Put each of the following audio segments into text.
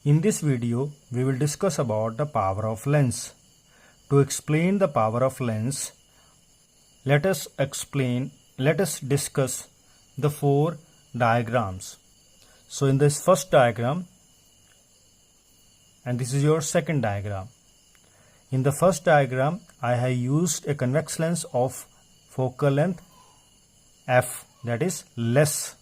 In this video, we will discuss about the power of lens. To explain the power of lens, let us discuss the four diagrams. So in this first diagram, and this is your second diagram. In the first diagram, I have used a convex lens of focal length f, that is less.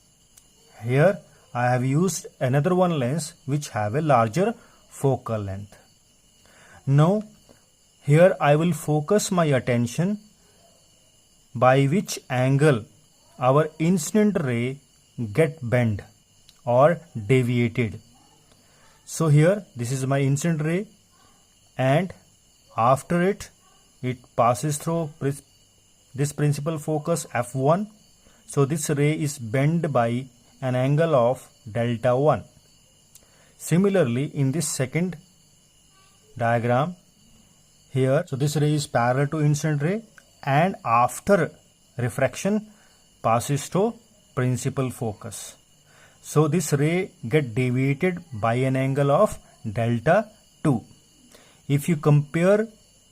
Here I have used another one lens which have a larger focal length. Now here I will focus my attention by which angle our incident ray get bent or deviated. So here this is my incident ray, and after it passes through this principal focus f1. So this ray is bent by an angle of delta 1. Similarly, in this second diagram here, so this ray is parallel to incident ray, and after refraction passes to principal focus. So this ray get deviated by an angle of delta 2. If you compare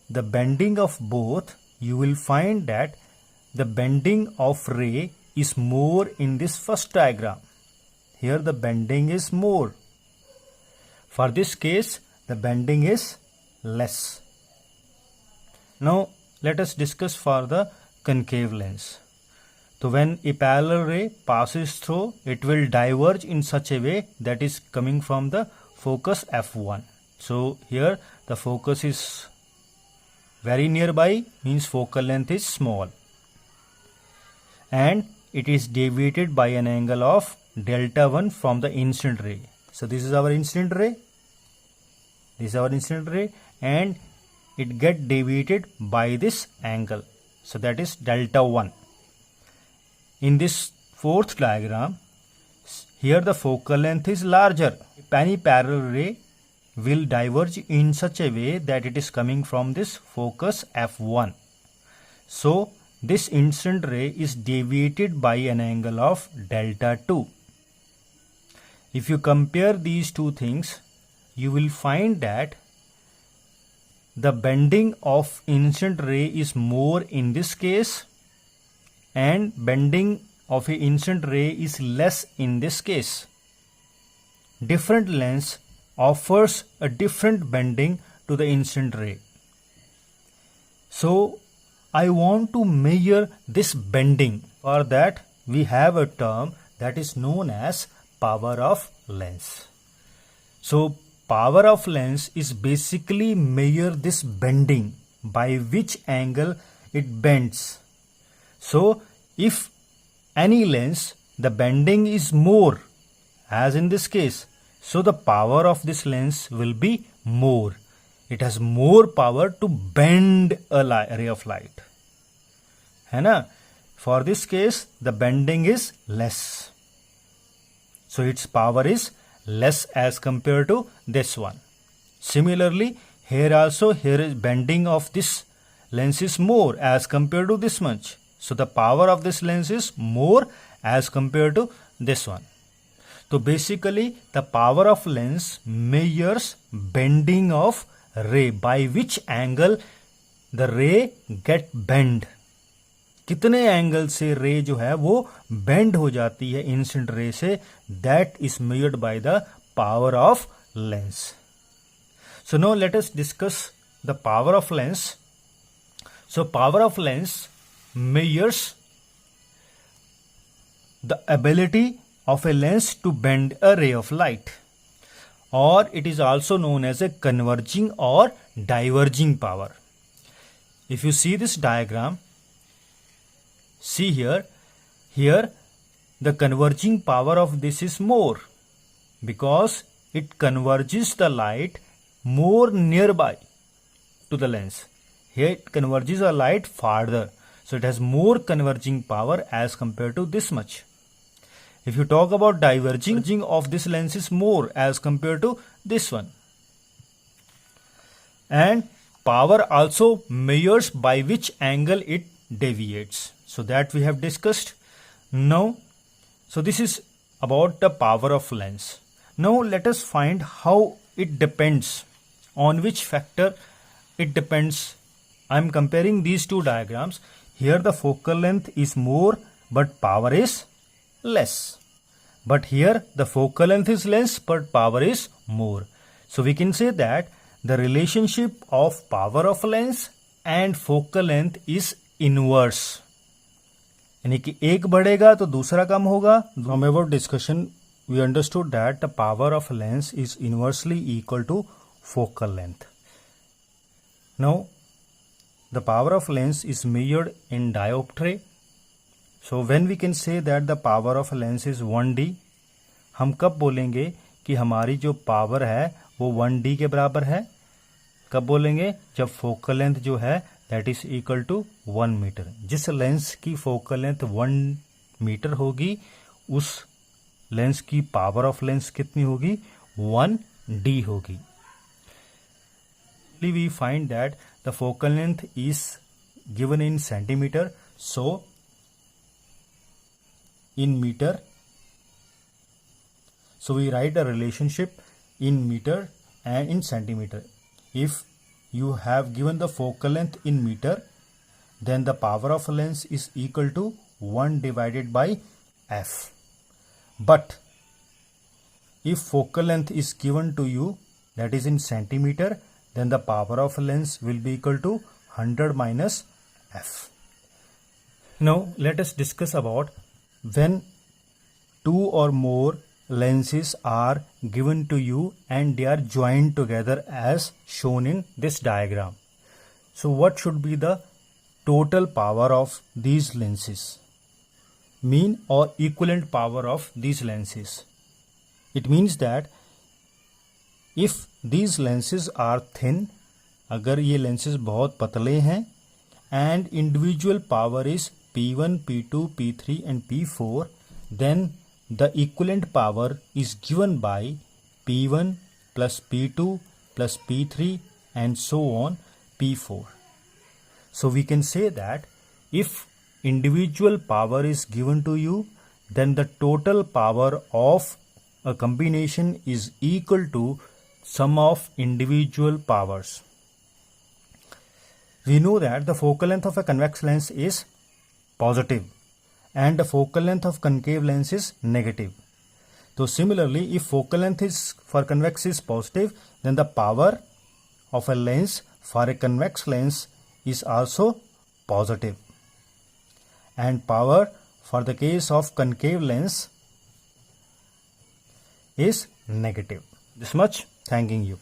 the bending of both, you will find that the bending of ray is more in this first diagram. Here the bending is more. For this case, the bending is less. Now let us discuss for the concave lens. So when a parallel ray passes through, it will diverge in such a way that is coming from the focus f1. So here the focus is very nearby, means focal length is small, and it is deviated by an angle of delta 1 from the incident ray. So this is our incident ray. This is our incident ray, and it get deviated by this angle. So that is delta 1. In this fourth diagram, here the focal length is larger. Any parallel ray will diverge in such a way that it is coming from this focus f1. So this incident ray is deviated by an angle of delta 2. If you compare these two things, you will find that the bending of incident ray is more in this case, and bending of an incident ray is less in this case. Different lens offers a different bending to the incident ray. So I want to measure this bending. For that, we have a term that is known as power of lens. So power of lens is basically measure this bending by which angle it bends. So if any lens, the bending is more, as in this case, so the power of this lens will be more. It has more power to bend a ray of light. है ना? For this case, the bending is less. So its power is less as compared to this one. Similarly, here also, here is bending of this lens is more as compared to this much. So the power of this lens is more as compared to this one. So basically, the power of lens measures bending of ray, by which angle the ray get bend. कितने angle से रे जो है वो bend हो जाती है incident ray से, that is measured by the power of lens. So now let us discuss the power of lens. So power of lens measures the ability of a lens to bend a ray of light, or it is also known as a converging or diverging power. If you see this diagram, see here the converging power of this is more, because it converges the light more nearby to the lens. Here it converges a light farther. So it has more converging power as compared to this much. If you talk about diverging of this lens is more as compared to this one. And power also measures by which angle it deviates. So that we have discussed. Now, so this is about the power of lens. Now let us find how it depends, on which factor it depends. I am comparing these two diagrams. Here the focal length is more but power is less. But here the focal length is less but power is more. So we can say that the relationship of power of lens and focal length is inverse. यानी कि एक बढ़ेगा तो दूसरा कम होगा. From our discussion we understood that the power of lens is inversely equal to focal length. Now the power of lens is measured in dioptry. So when we can say that the power of lens is 1D, हम कब बोलेंगे कि हमारी जो power है वो 1D के बराबर है? कब बोलेंगे? जब फोकल लेंथ जो है that is equal to 1 metre. जिस लेंस की फोकल लेंथ 1 मीटर होगी उस लेंस की पावर ऑफ लेंस कितनी होगी? 1D होगी. We find that the focal length is given in centimeter, so in meter, so we write a relationship in meter and in centimeter. If you have given the focal length in meter, then the power of lens is equal to 1 divided by f. But if focal length is given to you, that is in centimeter, then the power of lens will be equal to 100 minus f. Now let us discuss about when two or more lenses are given to you and they are joined together as shown in this diagram. So what should be the total power of these lenses? Mean or equivalent power of these lenses. It means that if these lenses are thin, अगर ये lenses बहुत पतले हैं and individual power is P1, P2, P3 and P4, then the equivalent power is given by P1 plus P2 plus P3 and so on P4. So we can say that if individual power is given to you, then the total power of a combination is equal to sum of individual powers. We know that the focal length of a convex lens is positive and the focal length of concave lens is negative. So similarly, if focal length is for convex is positive, then the power of a lens for a convex lens is also positive, and power for the case of concave lens is negative. This much. Thanking you.